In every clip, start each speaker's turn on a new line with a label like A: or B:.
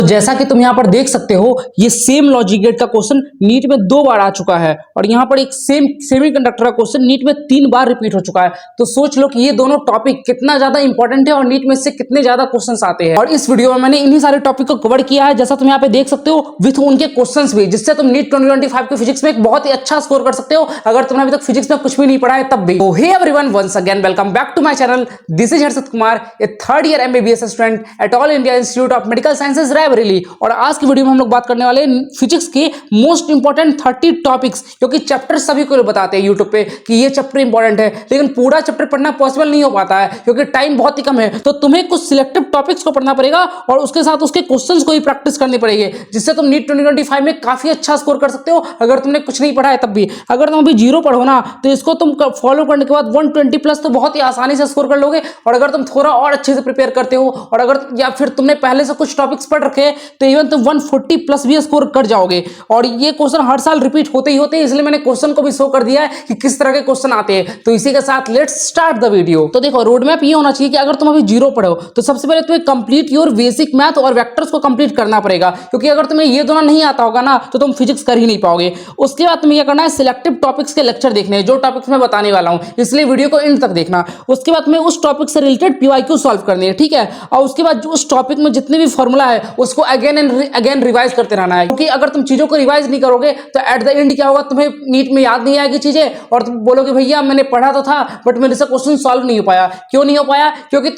A: जैसा कि तुम यहाँ पर देख सकते हो, ये सेम लॉजिक गेट का क्वेश्चन नीट में 2 बार आ चुका है और यहाँ पर एक सेम सेमीकंडक्टर का क्वेश्चन नीट में 3 बार रिपीट हो चुका है। तो सोच लो कि ये दोनों टॉपिक कितना ज्यादा इंपॉर्टेंट है और नीट में से कितने ज्यादा क्वेश्चंस आते हैं। और इस वीडियो में मैंने इन्हीं सारे टॉपिक को कवर किया है, जैसा तुम यहाँ पे देख सकते हो, विथ उनके क्वेश्चंस भी, जिससे तुम नीट 2025 के फिजिक्स में एक बहुत ही अच्छा स्कोर कर सकते हो अगर तुमने अभी तक फिजिक्स में कुछ भी नहीं पढ़ा है तब भी। तो hey everyone, once again welcome back to my channel. This is Harshad Kumar, a third year MBBS student at All India Institute of Medical Sciences Raebareli. और आज की वीडियो में हम लोग बात करने वाले फिजिक्स के मोस्ट इंपॉर्टेंट 30 टॉपिक्स, क्योंकि चैप्टर सभी को बताते हैं यूट्यूब पे कि ये चैप्टर इंपॉर्टेंट है, लेकिन पूरा चैप्टर पढ़ना पॉसिबल नहीं हो पाता है क्योंकि टाइम बहुत ही कम है। तो तुम्हें कुछ सिलेक्टिव टॉपिक्स को पढ़ना पड़ेगा और उसके साथ उसके क्वेश्चंस को ही प्रैक्टिस करनी पड़ेगी, जिससे तुम नीट 2025 में काफी अच्छा स्कोर कर सकते हो अगर तुमने कुछ नहीं पढ़ा है तब भी। अगर तुम अभी 0 पढ़ो ना तो इसको तुम फॉलो करने के बाद 120 प्लस तो बहुत ही आसानी से स्कोर कर लोगे। और अगर तुम थोड़ा और अच्छे से प्रिपेयर करते हो और अगर या फिर तुमने पहले से कुछ टॉपिक्स पढ़ रखे हैं तो इवन तुम 140 प्लस भी स्कोर कर जाओगे। और ये क्वेश्चन हर साल रिपीट होते ही होते हैं, इसलिए मैंने क्वेश्चन को भी शो कर दिया है कि किस तरह के क्वेश्चन आते हैं। तो इसी के साथ लेट्स स्टार्ट द वीडियो। तो देखो, रोड मैप ये होना चाहिए कि अगर तुम अभी 0 पढ़ो तो सबसे पहले तुम्हें कंप्लीट योर बेसिक मैथ और वेक्टर्स को कंप्लीट करना पड़ेगा, क्योंकि अगर तुम्हें ये दोनों नहीं आता होगा ना तो तुम फिजिक्स कर ही नहीं पाओगे। उसके बाद तुम्हें क्या करना है, सिलेक्टिव टॉपिक्स के लेक्चर देखने हैं, जो टॉपिक्स मैं बताने वाला हूं, इसलिए वीडियो को एंड तक देखना। उसके बाद तुम्हें उस टॉपिक से रिलेटेड PYQ सॉल्व करनी है, ठीक है। और उसके बाद उस टॉपिक में जितने भी फॉर्मूला है उसको अगेन एंड अगेन रिवाइज करते रहना है, क्योंकि अगर तुम चीजों को रिवाइज नहीं करोगे तो एट द एंड क्या होगा, तुम्हें नीट में याद नहीं आएगी चीजें और तुम बोलोगे भैया मैंने पढ़ा तो था बट मेरे से क्वेश्चन सॉल्व नहीं हो पाया। क्यों नहीं हो पाया? क्योंकि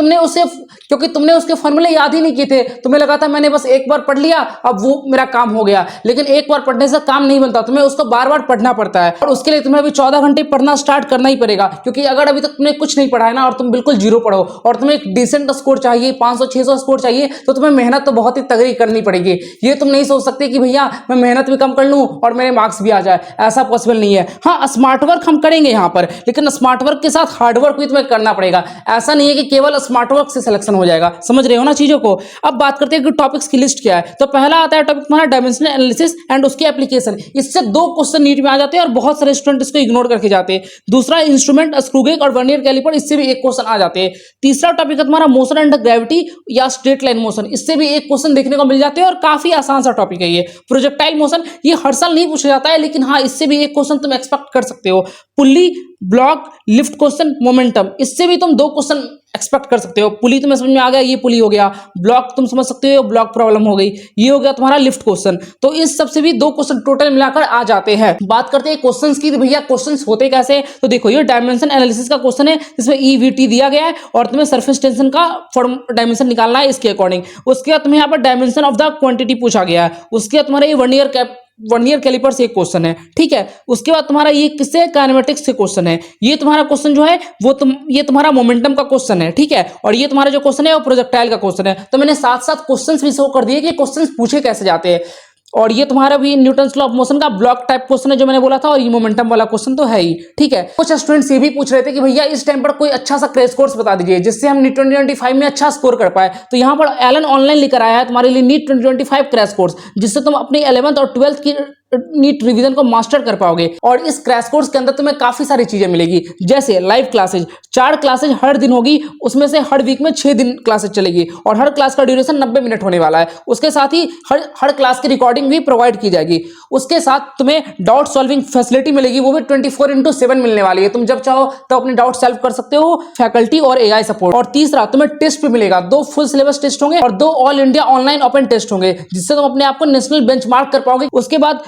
A: तुमने उसके फॉर्मूले याद ही नहीं किए थे। तुम्हें लगा था मैंने बस एक बार पढ़ लिया, अब वो मेरा काम हो गया। लेकिन एक बार पढ़ने से काम नहीं बनता, तुम्हें उसको बार बार पढ़ना पड़ता है। और उसके लिए तुम्हें अभी 14 घंटे पढ़ना स्टार्ट करना ही पड़ेगा, क्योंकि अगर अभी तक तुमने कुछ नहीं पढ़ा है ना और तुम बिल्कुल 0 पढ़ो और तुम्हें एक डिसेंट स्कोर चाहिए, 500-600 स्कोर चाहिए, तो तुम्हें मेहनत तो बहुत ही तगड़ी करनी पड़ेगी। ये तुम नहीं सोच सकते कि भैया मैं मेहनत भी कम कर लूं और मेरे मार्क्स भी आ जाए, ऐसा पॉसिबल नहीं है। हाँ, स्मार्ट वर्क हम करेंगे यहाँ पर, लेकिन स्मार्ट वर्क के साथ हार्ड वर्क भी तुम्हें करना पड़ेगा। ऐसा नहीं है कि केवल स्मार्ट वर्क से सिलेक्शन हो जाएगा, समझ रहे हो ना चीजों को। अब बात करते हैं कि टॉपिक्स की लिस्ट क्या है। तो पहला आता है टॉपिक तुम्हारा डायमेंशनल एनालिसिस एंड उसकी एप्लीकेशन। इससे 2 क्वेश्चन नीट में आ जाते हैं और बहुत सारे स्टूडेंट इसको इग्नोर करके जाते हैं। दूसरा इंस्ट्रूमेंट, स्क्रू गेज और वर्नियर कैलिपर, इससे भी एक क्वेश्चन आ जाते हैं। तीसरा टॉपिक है तुम्हारा मोशन अंडर ग्रेविटी या स्ट्रेट लाइन मोशन, इससे भी एक क्वेश्चन देखने को मिल जाते हैं और काफी आसान सा टॉपिक है ये। प्रोजेक्टाइल मोशन, ये हर साल नहीं पूछा जाता है, लेकिन हाँ इससे भी एक क्वेश्चन तुम एक्सपेक्ट कर सकते हो। Pulley, block, lift question, momentum, इससे भी तुम 2 क्वेश्चन एक्सपेक्ट कर सकते हो। पुली तुम्हें समझ में आ गया, ये पुली हो गया। ब्लॉक तुम समझ सकते हो, ब्लॉक प्रॉब्लम हो गई। ये हो गया तुम्हारा लिफ्ट क्वेश्चन। तो इस सबसे भी 2 क्वेश्चन टोटल मिलाकर आ जाते हैं। बात करते हैं क्वेश्चंस की, तो भैया क्वेश्चंस होते कैसे। तो देखो, ये डायमेंशन एनालिसिस का क्वेश्चन है, इसमें EVT दिया गया है और तुम्हें सरफेस टेंशन का डायमेंशन निकालना है इसके अकॉर्डिंग। उसके बाद तुम्हें यहाँ पर डायमेंशन ऑफ द क्वांटिटी पूछा गया है। उसके बाद तुम्हारा ये वर्नियर कैलिपर से एक क्वेश्चन है, ठीक है। उसके बाद तुम्हारा ये किससे, काइनेमेटिक्स से क्वेश्चन है। ये तुम्हारा क्वेश्चन जो है वो ये तुम्हारा मोमेंटम का क्वेश्चन है, ठीक है। और ये तुम्हारा जो क्वेश्चन है वो प्रोजेक्टाइल का क्वेश्चन है। तो मैंने साथ साथ क्वेश्चंस भी शो कर दिए कि क्वेश्चंस पूछे कैसे जाते हैं। और ये तुम्हारा भी न्यूटन्स लॉ ऑफ मोशन का ब्लॉक टाइप क्वेश्चन है जो मैंने बोला था, और ये मोमेंटम वाला क्वेश्चन तो है ही, ठीक है। कुछ स्टूडेंट्स ये भी पूछ रहे थे कि भैया इस टाइम पर कोई अच्छा सा क्रैश कोर्स बता दीजिए जिससे हम नीट 2025 में अच्छा स्कोर कर पाए। तो यहाँ पर एलन ऑनलाइन लेकर आया है तुम्हारे लिए नीट 2025 क्रैश कोर्स, जिससे तुम अपनी 11th और 12th की नीट रिवीजन को मास्टर कर पाओगे। और इस क्रैश कोर्स के अंदर तुम्हें काफी सारी चीजें मिलेगी, जैसे लाइव क्लासेज, 4 क्लासेज हर दिन होगी, उसमें से हर वीक में 6 दिन क्लासेज चलेगी और हर क्लास का ड्यूरेशन 90 मिनट होने वाला है। उसके साथ ही हर क्लास की रिकॉर्डिंग भी प्रोवाइड की जाएगी। उसके साथ तुम्हें डाउट सॉल्विंग फैसिलिटी मिलेगी, वो भी 24/7 मिलने वाली है। तुम जब चाहो तो अपने डाउट सॉल्व कर सकते हो, फैकल्टी और AI सपोर्ट। और तीसरा, तुम्हें टेस्ट भी मिलेगा, 2 फुल सिलेबस टेस्ट होंगे और 2 all India online open test होंगे, जिससे तुम अपने आप को नेशनल बेंचमार्क कर पाओगे। उसके बाद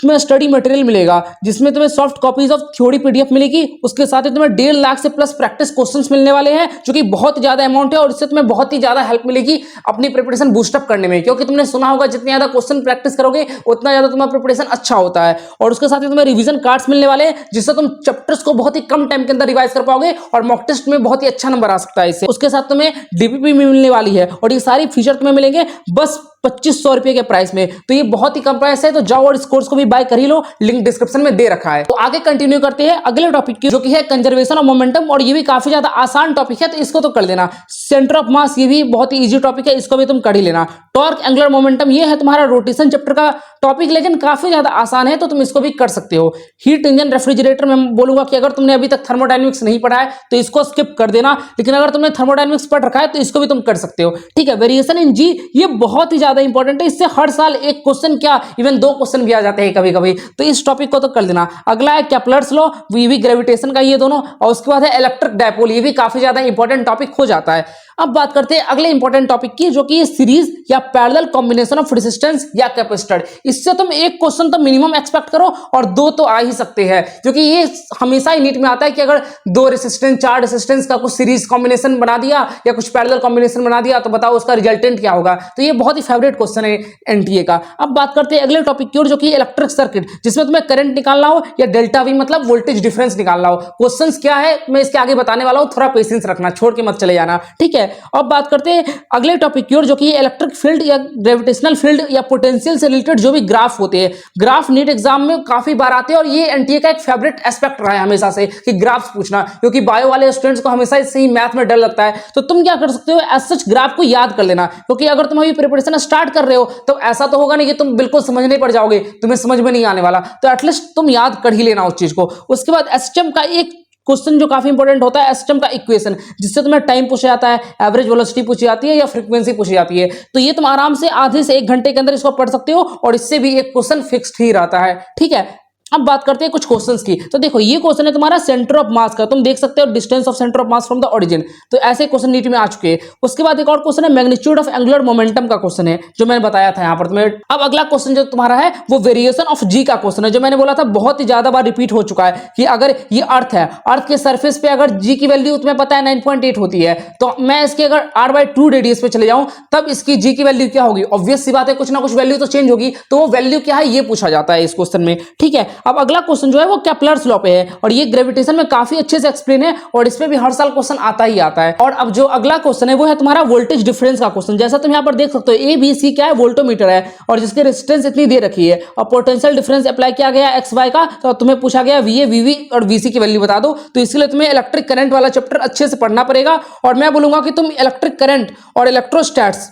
A: तुम्हें स्टडी मटेरियल मिलेगा, जिसमें तुम्हें soft copies of theory PDF मिलेगी। उसके साथ ही तुम्हें 1.5 लाख से प्लस प्रैक्टिस क्वेश्चंस मिलने वाले हैं, जो कि बहुत ज्यादा अमाउंट है और इससे तुम्हें बहुत ही ज्यादा हेल्प मिलेगी अपनी प्रिपरेशन बूस्टअप करने में, क्योंकि तुमने सुना होगा जितने ज्यादा क्वेश्चन प्रैक्टिस करोगे उतना ज्यादा तुम्हारा प्रिपरेशन अच्छा होता है। और उसके साथ ही तुम्हें रिवीजन कार्ड्स मिलने वाले हैं, जिससे तुम चैप्टर्स को बहुत ही कम टाइम के अंदर रिवाइज कर पाओगे और मॉक टेस्ट में बहुत ही अच्छा नंबर आ सकता है इससे। उसके साथ तुम्हें DPP भी मिलने वाली है और ये सारी फीचर तुम्हें मिलेंगे बस 2500 रुपए के प्राइस में। तो ये बहुत ही कम प्राइस है, तो जाओ और इस कोर्स को भी बाय कर ही लो, लिंक डिस्क्रिप्शन में दे रखा है। तो आगे कंटिन्यू करते हैं अगले टॉपिक की, जो कि है कंजर्वेशन ऑफ मोमेंटम। और ये भी काफी ज्यादा आसान टॉपिक है, तो इसको तो कर लेना। सेंटर ऑफ मास, ये भी बहुत ही इजी टॉपिक है, इसको भी तुम कर ही लेना। टॉर्क एंगुलर मोमेंटम, ये है तुम्हारा रोटेशन चैप्टर का टॉपिक, लेकिन काफी ज्यादा आसान है, तो तुम इसको भी कर सकते हो। हीट इंजन रेफ्रिजरेटर में बोलूंगा कि अगर तुमने अभी तक थर्मोडायनेमिक्स नहीं पढ़ा है तो इसको स्किप कर देना, लेकिन अगर तुमने थर्मोडायनेमिक्स पढ़ रखा है तो इसको भी तुम कर सकते हो, ठीक है। वेरिएशन इन जी, ये बहुत ही ज्यादा ज्यादा इंपॉर्टेंट है, इससे हर साल एक क्वेश्चन क्या इवन दो क्वेश्चन भी आ जाते हैं कभी कभी, तो इस टॉपिक को तो कर देना। अगला है केपलर्स लॉ, वीवी ग्रेविटेशन का, ये दोनों, और उसके बाद है इलेक्ट्रिक डायपोल, ये भी काफी ज्यादा इंपॉर्टेंट टॉपिक हो जाता है। अब बात करते हैं अगले इंपॉर्टेंट टॉपिक की, जो कि सीरीज या पैरेलल कॉम्बिनेशन ऑफ रेजिस्टेंस या कैपेसिटर। इससे तुम एक क्वेश्चन तो मिनिमम एक्सपेक्ट करो और दो तो आ ही सकते हैं, क्योंकि ये हमेशा ही नीट में आता है कि अगर दो रेजिस्टेंस, चार रेजिस्टेंस का कुछ सीरीज कॉम्बिनेशन बना दिया या कुछ पैरेलल कॉम्बिनेशन बना दिया, तो बताओ उसका रिजल्टेंट क्या होगा। तो ये बहुत ही फेवरेट क्वेश्चन है एनटीए का। अब बात करते हैं अगले टॉपिक की ओर, जो कि इलेक्ट्रिक सर्किट, जिसमें तुम्हें करंट निकालना हो या डेल्टा वी मतलब वोल्टेज डिफरेंस निकालना हो। क्वेश्चंस क्या है मैं इसके आगे बताने वाला हूं, थोड़ा पेशेंस रखना, छोड़ के मत चले जाना, ठीक है। अब बात करते हैं अगले टॉपिक की ओर, जो कि इलेक्ट्रिक फील्ड या ग्रेविटेशनल फील्ड या पोटेंशियल से रिलेटेड जो भी ग्राफ होते हैं। ग्राफ नीट एग्जाम में काफी बार आते हैं और ये एनटीए का एक फेवरेट एस्पेक्ट रहा है हमेशा से कि ग्राफ्स पूछना, क्योंकि बायो वाले स्टूडेंट्स को हमेशा इससे ही मैथ में डर लगता है। तो तुम क्या कर सकते हो, एज सच ग्राफ को याद कर लेना, क्योंकि अगर तुम अभी प्रिपरेशन स्टार्ट कर रहे हो तो ऐसा तो होगा नहीं कि तुम बिल्कुल समझने पड़ जाओगे, तुम्हें समझ में नहीं आने वाला, तो एटलीस्ट तुम याद कर ही लेना उस चीज को। उसके बाद एसटीएम का एक क्वेश्चन जो काफी इंपॉर्टेंट होता है, एसटीएम का इक्वेशन, जिससे तुम्हें टाइम पूछा जाता है, एवरेज वेलोसिटी पूछी जाती है या फ्रीक्वेंसी पूछी जाती है। तो ये तुम आराम से आधे से एक घंटे के अंदर इसको पढ़ सकते हो और इससे भी एक क्वेश्चन फिक्स्ड ही रहता है, ठीक है। अब बात करते हैं कुछ क्वेश्चंस की। तो देखो ये क्वेश्चन है तुम्हारा सेंटर ऑफ मास का, तुम देख सकते हो distance of centre of mass from the origin, तो ऐसे क्वेश्चन नीट में आ चुके हैं। उसके बाद एक और क्वेश्चन है मैग्नीट्यूड ऑफ एंगुलर मोमेंटम का क्वेश्चन है, जो मैंने बताया था यहाँ पर तुम्हें। अब अगला क्वेश्चन जो तुम्हारा है वो वेरिएशन ऑफ जी का क्वेश्चन है, जो मैंने बोला था बहुत ही ज्यादा बार रिपीट हो चुका है कि अगर ये अर्थ है, अर्थ के सर्फेस पे अगर जी की वैल्यू तुम्हें पता है 9.8 होती है, तो मैं इसके अगर r/2 रेडियस पे चले जाऊं तब इसकी जी की वैल्यू क्या होगी। ऑब्वियस सी बात है, कुछ ना कुछ वैल्यू तो चेंज होगी, तो वो वैल्यू क्या है ये पूछा जाता है इस क्वेश्चन में, ठीक है। अब अगला क्वेश्चन जो है वो केपलर्स लॉ पे है और ये ग्रेविटेशन में काफी अच्छे से एक्सप्लेन है और इसमें भी हर साल क्वेश्चन आता ही आता है। और अब जो अगला क्वेश्चन है वो है तुम्हारा वोल्टेज डिफरेंस का क्वेश्चन। जैसा तुम यहां पर देख सकते हो ए बी सी क्या है, वोल्टोमीटर है और जिसकी रेजिस्टेंस इतनी दे रखी है और पोटेंशियल डिफरेंस अप्लाई किया गया एक्स वाई का, तो तुम्हें पूछा गया वीए वीवी और वीसी की वैल्यू बता दो। तो इसके लिए तुम्हें इलेक्ट्रिक करंट वाला चैप्टर अच्छे से पढ़ना पड़ेगा और मैं बोलूंगा कि तुम इलेक्ट्रिक करंट और इलेक्ट्रोस्टैट्स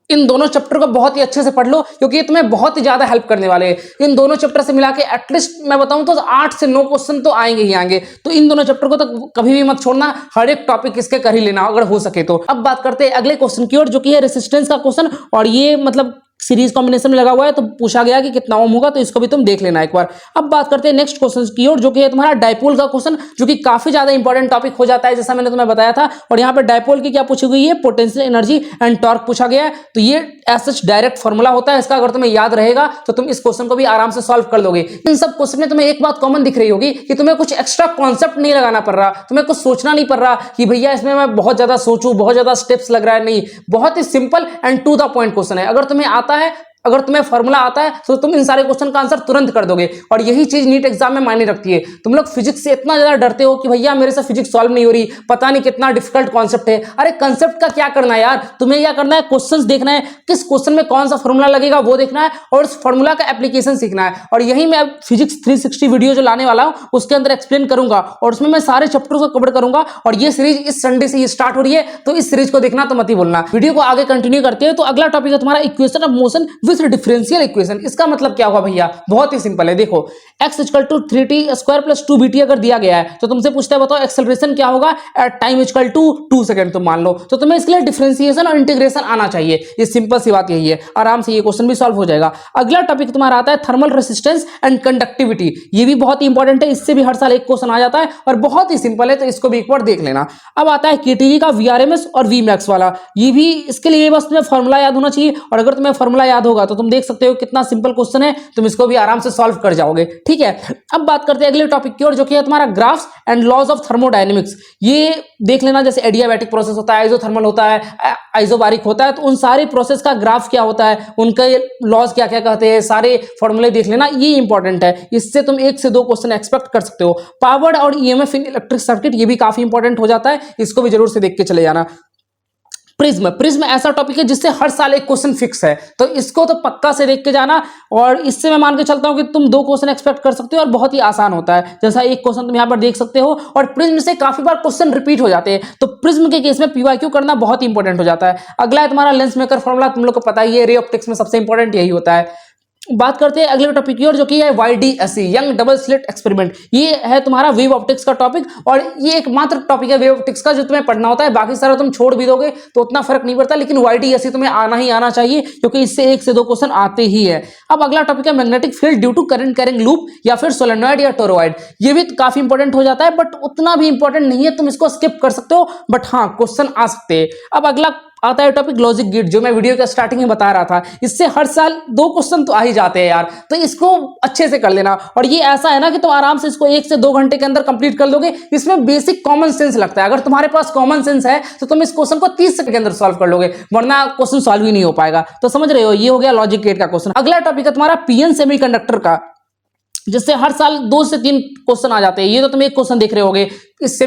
A: इन दोनों चैप्टर को बहुत ही अच्छे से पढ़ लो, क्योंकि ये तुम्हें बहुत ही ज्यादा हेल्प करने वाले हैं। इन दोनों चैप्टर से मिला के एटलीस्ट मैं बताऊं तो 8 से 9 क्वेश्चन तो आएंगे ही आएंगे, तो इन दोनों चैप्टर को तो कभी भी मत छोड़ना, हर एक टॉपिक इसके कर ही लेना अगर हो सके तो। अब बात करते हैं अगले क्वेश्चन की ओर, जो कि है रेसिस्टेंस का क्वेश्चन और ये मतलब सीरीज कॉम्बिनेशन में लगा हुआ है, तो पूछा गया कि कितना ओम होगा, तो इसको भी तुम देख लेना एक बार। अब बात करते हैं नेक्स्ट क्वेश्चन की ओर, जो कि है तुम्हारा डायपोल का क्वेश्चन, जो कि काफी ज्यादा इंपॉर्टेंट टॉपिक हो जाता है जैसा मैंने तुम्हें बताया था। और यहाँ पे डायपोल की क्या पूछी गई है, पोटेंशियल एनर्जी एंड टॉर्क पूछा गया है। तो ये ऐसा डायरेक्ट फॉर्मूला होता है इसका, अगर तुम्हें याद रहेगा तो तुम इस क्वेश्चन को भी आराम से सॉल्व कर लोगे। इन सब क्वेश्चन में तुम्हें एक बात कॉमन दिख रही होगी कि तुम्हें कुछ एक्स्ट्रा कॉन्सेप्ट नहीं लगाना पड़ रहा, तुम्हें कुछ सोचना नहीं पड़ रहा कि भैया इसमें मैं बहुत ज्यादा सोचूं, बहुत ज्यादा स्टेप्स लग रहा है, नहीं, बहुत ही simple and to the point question है। अगर तुम्हें आता है, अगर तुम्हें फॉर्मूला आता है तो तुम इन सारे क्वेश्चन का आंसर तुरंत कर दोगे और यही चीज नीट एग्जाम में मायने रखती है। तुम लोग फिजिक्स से इतना ज्यादा डरते हो कि भैया मेरे से फिजिक्स सॉल्व नहीं हो रही, पता नहीं कितना डिफिकल्ट कॉन्सेप्ट है। अरे कंसेप्ट का क्या करना है यार, तुम्हें क्या करना है, क्वेश्चंस देखना है, किस क्वेश्चन में कौन सा फॉर्मूला लगेगा वो देखना है और उस फॉर्मूला का एप्लीकेशन सीखना है। और यही मैं फिजिक्स 360 वीडियो जो लाने वाला हूं उसके अंदर एक्सप्लेन करूंगा और उसमें मैं सारे चैप्टर्स को कवर करूंगा। और ये सीरीज इस संडे से स्टार्ट हो रही है, तो इस सीरीज को देखना तो मत ही बोलना। वीडियो को आगे कंटिन्यू करते हैं, तो अगला टॉपिक है तुम्हारा equation of motion with differential equation. इसका मतलब क्या होगा भैया, बहुत ही सिंपल है। देखो x equal to 3t² + 2bt अगर दिया गया है तो तुमसे पूछता है बताओ एक्सेलरेशन क्या होगा at time equal to 2 second तुम मान लो, तो तुम्हें इसके लिए डिफरेंशिएशन और इंटीग्रेशन आना चाहिए। ये सिंपल सी बात यही है, आराम से ये क्वेश्चन भी सॉल्व हो जाएगा। अगला टॉपिक तुम्हारा आता है थर्मल रेसिस्टेंस एंड कंडक्टिविटी। ये भी बहुत ही इंपॉर्टेंट है, इससे भी हर साल एक क्वेश्चन आ जाता है और बहुत ही सिंपल है, तो इसको भी एक बार देख लेना। अब आता है केटीजी का VRMS और Vmax वाला, ये भी इसके लिए बस तुम्हें फॉर्मूला याद होना चाहिए और अगर तुम्हें फॉर्मूला याद होगा तो तुम देख सकते हो कितना सिंपल क्वेश्चन है, तुम इसको भी आराम से सॉल्व कर जाओगे, ठीक है। अब बात करते हैं अगले टॉपिक की ओर, जो कि है तुम्हारा graphs and laws of thermodynamics. ये देख लेना, जैसे एडियाबैटिक प्रोसेस होता है, आइसोथर्मल होता है, आइसोबारिक होता है, तो उन सारे प्रोसेस का ग्राफ क्या होता है, उनके लॉज क्या क्या कहते हैं, सारे फॉर्मूले देख लेना, ये इंपॉर्टेंट है। इससे तुम 1 से 2 क्वेश्चन एक्सपेक्ट कर सकते हो। पावर और ईएमएफ इन इलेक्ट्रिक सर्किट, ये भी काफी इंपॉर्टेंट हो जाता है, इसको भी जरूर से देख के चले जाना। प्रिज्म ऐसा टॉपिक है जिससे हर साल एक क्वेश्चन फिक्स है, तो इसको तो पक्का से देख के जाना और इससे मैं मान के चलता हूं कि तुम 2 क्वेश्चन एक्सपेक्ट कर सकते हो और बहुत ही आसान होता है। जैसा एक क्वेश्चन तुम यहां पर देख सकते हो और प्रिज्म से काफी बार क्वेश्चन रिपीट हो जाते हैं, तो प्रिज्म के केस में पीवाईक्यू करना बहुत ही इंपॉर्टेंट हो जाता है। अगला है तुम्हारा लेंस मेकर फॉर्मूला, तुम लोग को पता ही है, रे ऑप्टिक्स में सबसे इंपॉर्टेंट यही होता है। बात करते हैं अगले टॉपिक की और जो कि है YDSE young double slit experiment. ये है तुम्हारा वेव ऑप्टिक्स का टॉपिक और ये एकमात्र टॉपिक है वेव ऑप्टिक्स का जो तुम्हें पढ़ना होता है, बाकी सारा तुम छोड़ भी दोगे तो उतना फर्क नहीं पड़ता, लेकिन YDSE तुम्हें आना ही आना चाहिए क्योंकि इससे 1 से 2 क्वेश्चन आते ही है। अब अगला टॉपिक है magnetic field due to current carrying loop या फिर सोलेनॉइड या टोरॉइड। ये भी काफी इंपॉर्टेंट हो जाता है बट उतना भी इंपॉर्टेंट नहीं है, तुम इसको स्किप कर सकते हो बट हाँ क्वेश्चन आ सकते हैं। अब अगला आता है टॉपिक लॉजिक गेट, जो मैं वीडियो के स्टार्टिंग में बता रहा था। इससे हर साल 2 क्वेश्चन तो आ ही जाते हैं यार, तो इसको अच्छे से कर लेना। और ये ऐसा है ना कि तुम आराम से इसको 1 से 2 घंटे के अंदर कंप्लीट कर लोगे। इसमें बेसिक कॉमन सेंस लगता है, अगर तुम्हारे पास कॉमन सेंस है तो तुम इस क्वेश्चन को 30 सेकंड के अंदर सॉल्व कर लोगे, वरना क्वेश्चन सॉल्व ही नहीं हो पाएगा। तो समझ रहे हो, ये हो गया लॉजिक गेट का क्वेश्चन। अगला टॉपिक है तुम्हारा पीएन सेमीकंडक्टर का, जिससे हर साल 2 से 3 क्वेश्चन आ जाते हैं। ये तो तुम एक क्वेश्चन देख रहे होगे। इस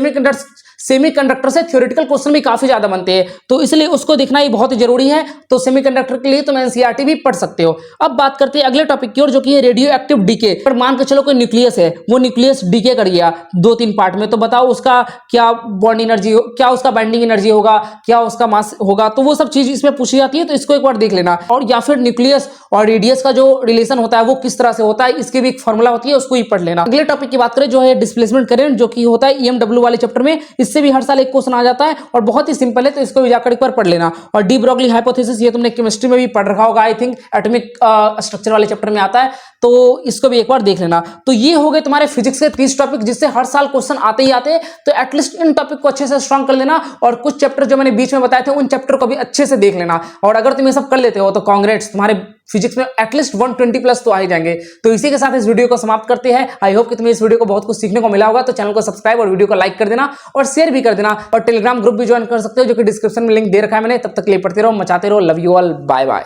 A: सेमीकंडक्टर से थ्योरेटिकल क्वेश्चन भी काफी ज्यादा बनते हैं, तो इसलिए उसको देखना ही बहुत ही जरूरी है। तो सेमीकंडक्टर के लिए तुम एनसीईआरटी भी पढ़ सकते हो। अब बात करते हैं अगले टॉपिक की और जो कि है रेडियो एक्टिव डीके। पर मान के चलो कोई न्यूक्लियस है, वो न्यूक्लियस डीके कर गया 2-3 पार्ट में, तो बताओ उसका क्या बॉन्ड एनर्जी, क्या उसका बाइंडिंग एनर्जी होगा, क्या उसका मास होगा, तो वो सब चीज इसमें पूछी जाती है, तो इसको एक बार देख लेना। और या फिर न्यूक्लियस और रेडियस का जो रिलेशन होता है वो किस तरह से होता है, इसकी भी एक फॉर्मूला होती है, उसको ही पढ़ लेना। अगले टॉपिक की बात करें जो है डिस्प्लेसमेंट करंट, जो कि होता है ईएमडब्ल्यू वाले चैप्टर में। इससे भी हर साल एक क्वेश्चन आ जाता है और बहुत ही सिंपल है, तो इसको भी जाकर एक बार पढ़ लेना। और डी ब्रोगली हाइपोथेसिस, ये तुमने केमिस्ट्री में भी पढ़ रखा होगा, आई थिंक एटॉमिक स्ट्रक्चर वाले चैप्टर में आता है, तो इसको भी एक बार देख लेना। तो ये हो गए तुम्हारे फिजिक्स के 30 टॉपिक, जिससे हर साल क्वेश्चन आते ही आते हैं। तो एटलीस्ट इन टॉपिक को अच्छे से स्ट्रॉन्ग कर लेना और कुछ चैप्टर जो मैंने बीच में बताए थे उन चैप्टर को भी अच्छे से देख लेना। और अगर तुम ये सब कर लेते हो तो कांग्रेट्स, तुम्हारे फिजिक्स में एटलीस्ट 120 प्लस तो आ ही जाएंगे। तो इसी के साथ इस वीडियो को समाप्त करते हैं। आई होप कि तुम्हें इस वीडियो को बहुत कुछ सीखने को मिला होगा। तो चैनल को सब्सक्राइब और वीडियो को लाइक कर देना और शेयर भी कर देना, और टेलीग्राम ग्रुप भी ज्वाइन कर सकते हो, जो कि डिस्क्रिप्शन में लिंक दे रखा है मैंने। तब तक के लिए पढ़ते रहो, मचाते रहो। Love you all, bye bye.